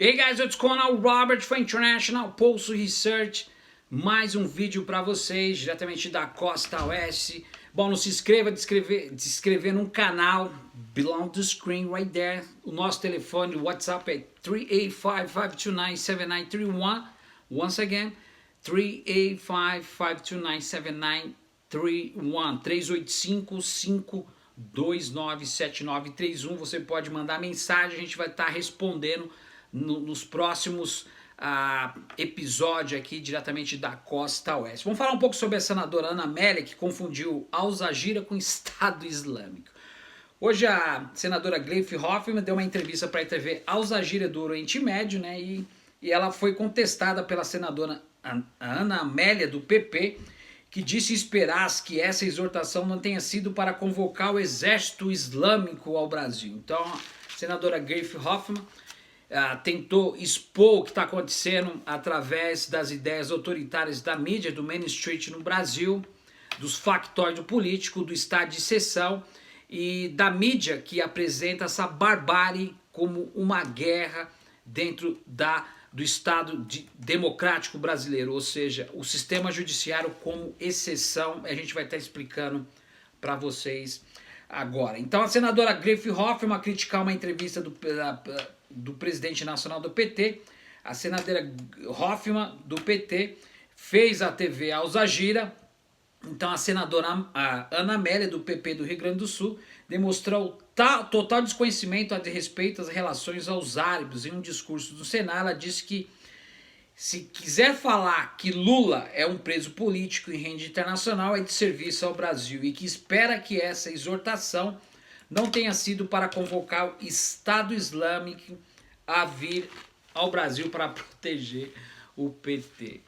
Hey guys, what's going on? Robert for International Pulse Research. Mais um vídeo para vocês, diretamente da Costa Oeste. Bom, não se inscreva de inscrever no canal, below the screen right there. O nosso telefone, o WhatsApp é 385-529-7931. Once again, 385-529-7931. 385-529-7931. Você pode mandar mensagem, a gente vai estar respondendo nos próximos episódios aqui diretamente da Costa Oeste. Vamos falar um pouco sobre a senadora Ana Amélia, que confundiu Al Jazeera com Estado Islâmico. Hoje a senadora Gleisi Hoffmann deu uma entrevista para a TV Al Jazeera do Oriente Médio, né? E ela foi contestada pela senadora Ana Amélia do PP, que disse esperar que essa exortação não tenha sido para convocar o exército islâmico ao Brasil. Então, a senadora Gleisi Hoffmann tentou expor o que está acontecendo através das ideias autoritárias da mídia, do Main Street no Brasil, dos factóides políticos, do estado de exceção e da mídia que apresenta essa barbárie como uma guerra dentro do Estado democrático brasileiro, ou seja, o sistema judiciário como exceção. A gente vai estar explicando para vocês agora. Então a senadora Gleisi Hoffmann a criticar uma entrevista do presidente nacional do PT, a senadora Hoffmann do PT fez a TV Al Jazeera. Então a senadora Ana Amélia do PP do Rio Grande do Sul demonstrou total desconhecimento a respeito das relações aos árabes. Em um discurso do Senado, ela disse que se quiser falar que Lula é um preso político em rede internacional, é de serviço ao Brasil, e que espera que essa exortação não tenha sido para convocar o Estado Islâmico a vir ao Brasil para proteger o PT.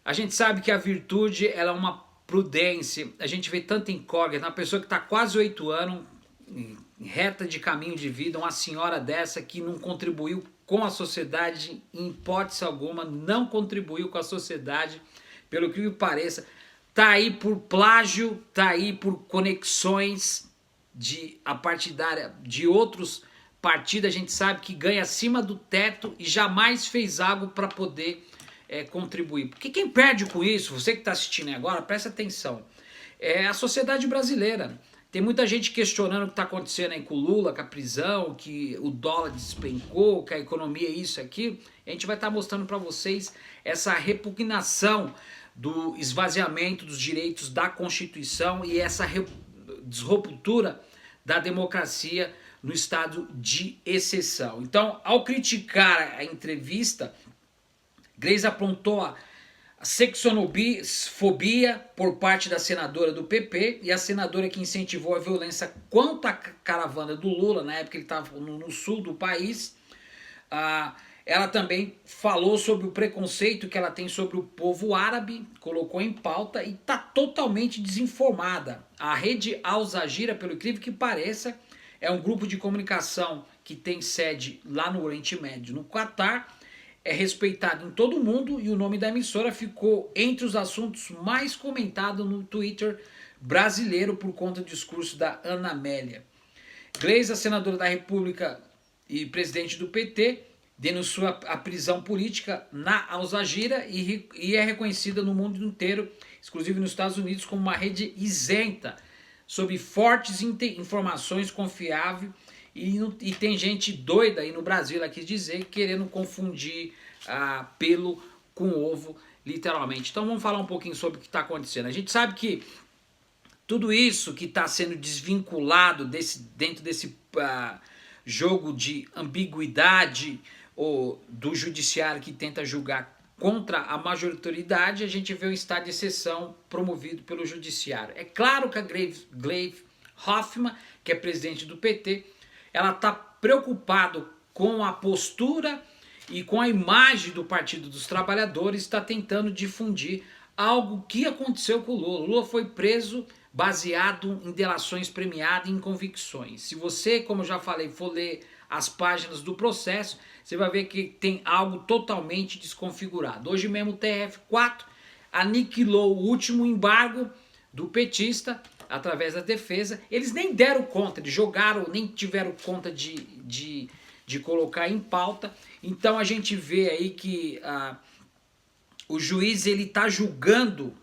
A gente sabe que a virtude ela é uma prudência. A gente vê tanta incógnita, uma pessoa que está quase 8 anos em reta de caminho de vida, uma senhora dessa que não contribuiu com a sociedade, em hipótese alguma, não contribuiu com a sociedade, pelo que me pareça, tá aí por plágio, tá aí por conexões a partidária de outros partidos. A gente sabe que ganha acima do teto e jamais fez algo para poder contribuir. Porque quem perde com isso, você que está assistindo agora, presta atenção, é a sociedade brasileira. Tem muita gente questionando o que está acontecendo aí com o Lula, com a prisão, que o dólar despencou, que a economia é isso e aquilo. A gente vai estar mostrando para vocês essa repugnação do esvaziamento dos direitos da Constituição e essa disruptura da democracia no estado de exceção. Então, ao criticar a entrevista, Gleisi apontou a sexofobia por parte da senadora do PP e a senadora que incentivou a violência contra a caravana do Lula, na época ele estava no sul do país. Ela também falou sobre o preconceito que ela tem sobre o povo árabe, colocou em pauta e está totalmente desinformada. A rede Al Jazeera, pelo incrível que pareça, é um grupo de comunicação que tem sede lá no Oriente Médio, no Catar, é respeitado em todo o mundo e o nome da emissora ficou entre os assuntos mais comentados no Twitter brasileiro por conta do discurso da Ana Amélia. Gleisi, a senadora da República e presidente do PT, denunciou a prisão política na Al Jazeera e é reconhecida no mundo inteiro, exclusive nos Estados Unidos, como uma rede isenta, sob fortes informações confiáveis. E tem gente doida aí no Brasil, ela quis dizer, querendo confundir pelo com ovo, literalmente. Então vamos falar um pouquinho sobre o que está acontecendo. A gente sabe que tudo isso que está sendo desvinculado dentro desse jogo de ambiguidade do judiciário que tenta julgar contra a majoritariedade, a gente vê um estado de exceção promovido pelo judiciário. É claro que a Gleisi Hoffmann, que é presidente do PT, ela está preocupada com a postura e com a imagem do Partido dos Trabalhadores, está tentando difundir algo que aconteceu com o Lula. O Lula foi preso baseado em delações premiadas e em convicções. Se você, como eu já falei, for ler as páginas do processo, você vai ver que tem algo totalmente desconfigurado. Hoje mesmo o TRF4 aniquilou o último embargo do petista, através da defesa. Eles nem deram conta, eles jogaram, nem tiveram conta de de colocar em pauta. Então a gente vê aí que o juiz ele está julgando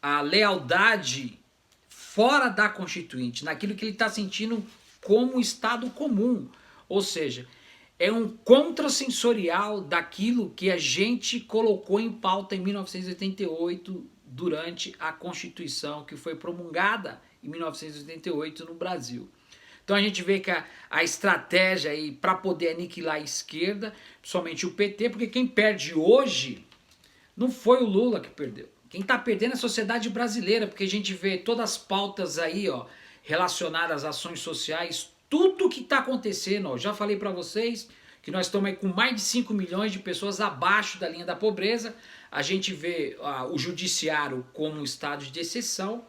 a lealdade fora da Constituinte, naquilo que ele está sentindo como Estado comum. Ou seja, é um contrassensorial daquilo que a gente colocou em pauta em 1988 durante a Constituição que foi promulgada em 1988 no Brasil. Então a gente vê que a estratégia aí para poder aniquilar a esquerda, principalmente o PT, porque quem perde hoje não foi o Lula que perdeu. Quem está perdendo é a sociedade brasileira, porque a gente vê todas as pautas aí, ó, relacionadas às ações sociais, tudo que está acontecendo. Ó, já falei para vocês que nós estamos aí com mais de 5 milhões de pessoas abaixo da linha da pobreza. A gente vê o judiciário como um estado de exceção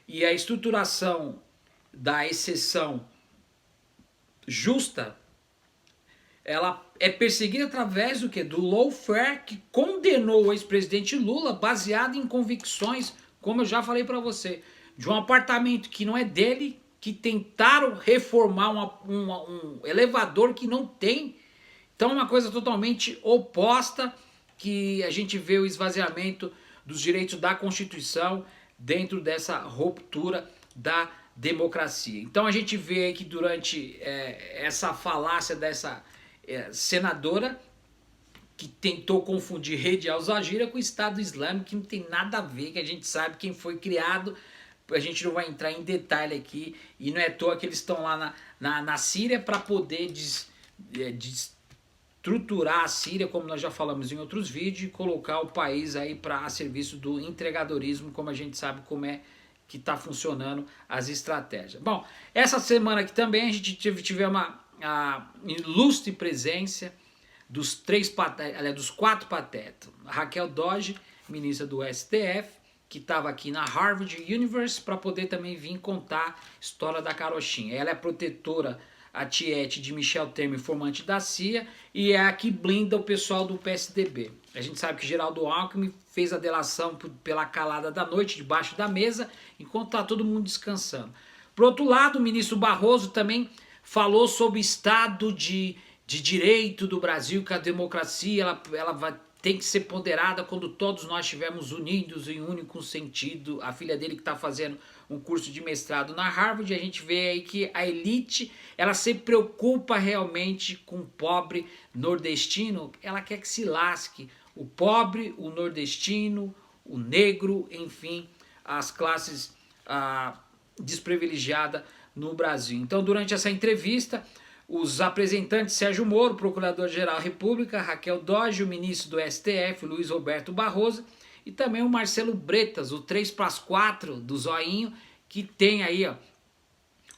e a estruturação da exceção justa, ela é perseguida através do que? Do lawfare, que condenou o ex-presidente Lula baseado em convicções, como eu já falei para você, de um apartamento que não é dele, que tentaram reformar um elevador que não tem. Então é uma coisa totalmente oposta, que a gente vê o esvaziamento dos direitos da Constituição dentro dessa ruptura da democracia. Então a gente vê que durante essa falácia dessa senadora que tentou confundir rede Al-Jazeera com o Estado Islâmico, que não tem nada a ver, que a gente sabe quem foi criado, a gente não vai entrar em detalhe aqui, e não é à toa que eles estão lá na Síria para poder estruturar a Síria, como nós já falamos em outros vídeos, e colocar o país aí a serviço do entregadorismo, como a gente sabe como é que está funcionando as estratégias. Bom, essa semana aqui também a gente tivemos a ilustre presença dos quatro patetas. A Raquel Dodge, ministra do STF, que estava aqui na Harvard University para poder também vir contar a história da carochinha. Ela é protetora, a tiete de Michel Temer, informante da CIA, e é a que blinda o pessoal do PSDB. A gente sabe que Geraldo Alckmin fez a delação pela calada da noite, debaixo da mesa, enquanto está todo mundo descansando. Por outro lado, o ministro Barroso também falou sobre o estado de direito do Brasil, que a democracia tem que ser ponderada quando todos nós estivermos unidos em um único sentido. A filha dele que está fazendo um curso de mestrado na Harvard, a gente vê aí que a elite, ela se preocupa realmente com o pobre nordestino, ela quer que se lasque o pobre, o nordestino, o negro, enfim, as classes desprivilegiadas no Brasil. Então, durante essa entrevista, os apresentantes Sérgio Moro, Procurador-Geral da República, Raquel Dodge, o ministro do STF, Luiz Roberto Barroso, e também o Marcelo Bretas, o 3+4 do Zoinho, que tem aí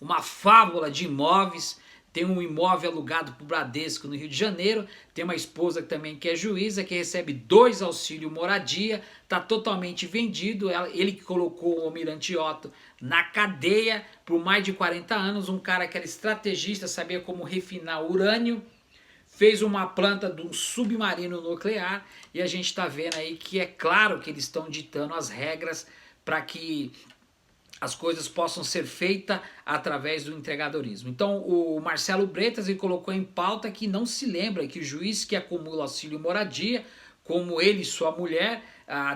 uma fábula de imóveis, tem um imóvel alugado para o Bradesco no Rio de Janeiro, tem uma esposa também que é juíza, que recebe 2 auxílio moradia, está totalmente vendido, ele que colocou o Almirante Otto na cadeia por mais de 40 anos, um cara que era estrategista, sabia como refinar urânio, fez uma planta de um submarino nuclear, e a gente está vendo aí que é claro que eles estão ditando as regras para que as coisas possam ser feitas através do entregadorismo. Então o Marcelo Bretas ele colocou em pauta que não se lembra que o juiz que acumula auxílio moradia, como ele e sua mulher,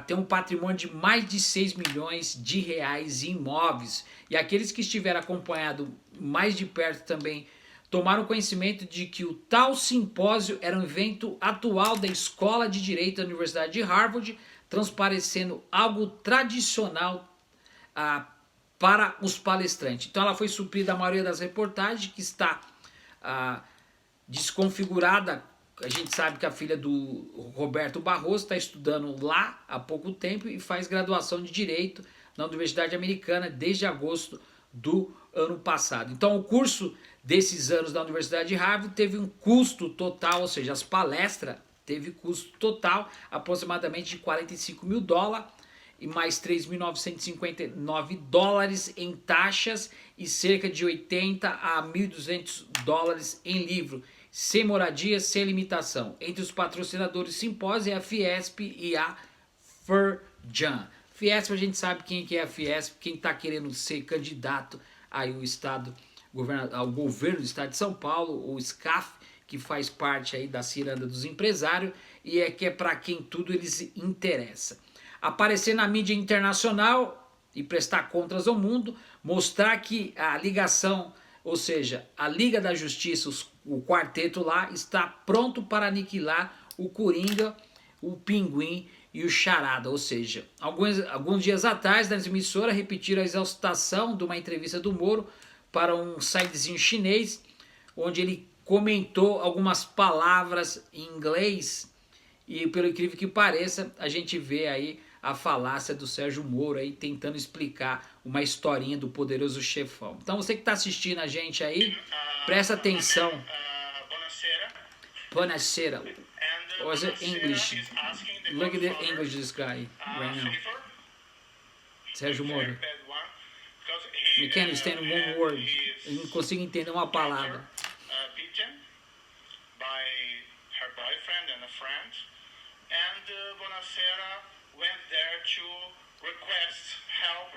tem um patrimônio de mais de 6 milhões de reais em imóveis. E aqueles que estiveram acompanhando mais de perto também tomaram conhecimento de que o tal simpósio era um evento atual da Escola de Direito da Universidade de Harvard, transparecendo algo tradicional para os palestrantes. Então ela foi suprida a maioria das reportagens, que está desconfigurada. A gente sabe que a filha do Roberto Barroso está estudando lá há pouco tempo e faz graduação de Direito na Universidade Americana desde agosto do ano passado. Então o curso desses anos da Universidade de Harvard teve um custo total, ou seja, as palestras teve custo total aproximadamente de $45 mil, e mais $3.959 em taxas e cerca de 80 a 1.200 dólares em livro, sem moradia, sem limitação. Entre os patrocinadores do simpósio é a Fiesp e a Firjan. Fiesp, a gente sabe quem que é a Fiesp, quem está querendo ser candidato aí o estado ao governo do estado de São Paulo, o SCAF, que faz parte aí da ciranda dos empresários e que é para quem tudo eles interessa. Aparecer na mídia internacional e prestar contas ao mundo, mostrar que a ligação, ou seja, a Liga da Justiça, o quarteto lá, está pronto para aniquilar o Coringa, o Pinguim e o Charada. Ou seja, alguns dias atrás, nas emissoras, repetiram a exaustação de uma entrevista do Moro para um sitezinho chinês, onde ele comentou algumas palavras em inglês e, pelo incrível que pareça, a gente vê aí a falácia do Sérgio Moro aí tentando explicar uma historinha do poderoso chefão. Então você que está assistindo a gente aí, presta atenção. Buonasera. Was it English? Look at the English this guy right now. Sérgio Moro. You can't understand one word. Eu não consigo entender uma palavra. By her boyfriend and a friend, and Bonacera went there to request help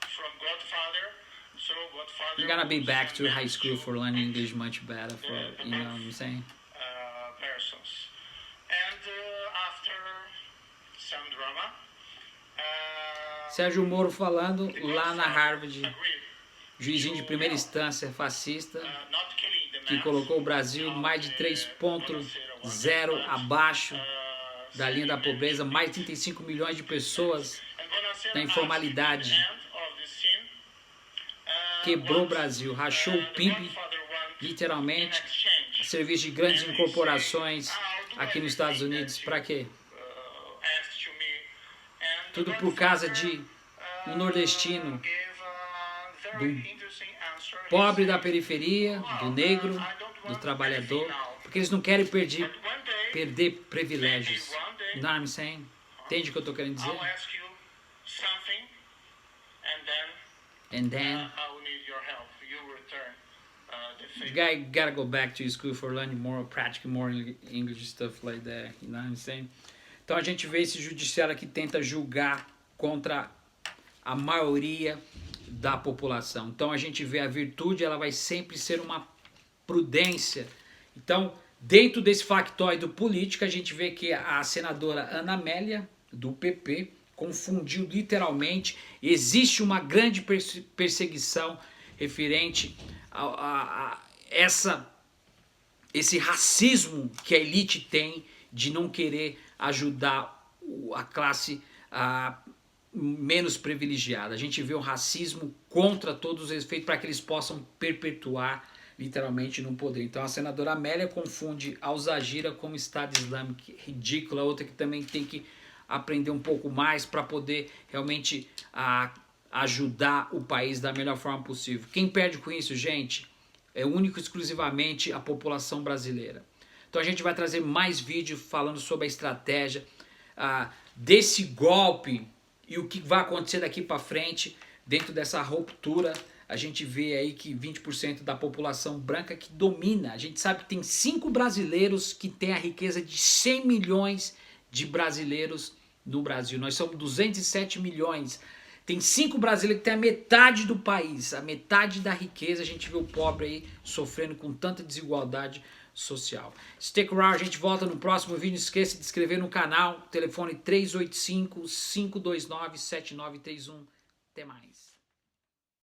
from Godfather. So Godfather You gotta be back to high school for learning English much better. For you know what I'm saying. Persons, and after some drama, Sérgio Moro falando lá na Harvard, juizinho de primeira instância fascista, que colocou o Brasil mais de 3,0 abaixo da linha da pobreza, mais de 35 milhões de pessoas na informalidade. Quebrou o Brasil, rachou o PIB, literalmente, a serviço de grandes incorporações aqui nos Estados Unidos. Para quê? Tudo por causa de um nordestino, do pobre da periferia, do negro, do trabalhador, porque eles não querem perder privilégios. You know what I'm saying? Entende o que eu estou querendo dizer? And then you guy gotta go back to school for learning more practical, more English stuff like that. You know what I'm saying? Então a gente vê esse judiciário que tenta julgar contra a maioria da população. Então a gente vê a virtude, ela vai sempre ser uma prudência. Então, dentro desse factoide político, a gente vê que a senadora Ana Amélia, do PP, confundiu literalmente. Existe uma grande perseguição referente a esse racismo que a elite tem de não querer ajudar a classe menos privilegiada. A gente vê o racismo contra todos eles, feito para que eles possam perpetuar literalmente no poder. Então a senadora Amélia confunde Al Jazeera com o Estado Islâmico, ridícula. Outra que também tem que aprender um pouco mais para poder realmente ajudar o país da melhor forma possível. Quem perde com isso, gente, é único e exclusivamente a população brasileira. Então a gente vai trazer mais vídeo falando sobre a estratégia desse golpe e o que vai acontecer daqui para frente dentro dessa ruptura. A gente vê aí que 20% da população branca que domina. A gente sabe que tem 5 brasileiros que têm a riqueza de 100 milhões de brasileiros no Brasil. Nós somos 207 milhões. Tem 5 brasileiros que têm a metade do país, a metade da riqueza. A gente vê o pobre aí sofrendo com tanta desigualdade social. Stick around, a gente volta no próximo vídeo. Não esqueça de se inscrever no canal. Telefone 385-529-7931. Até mais.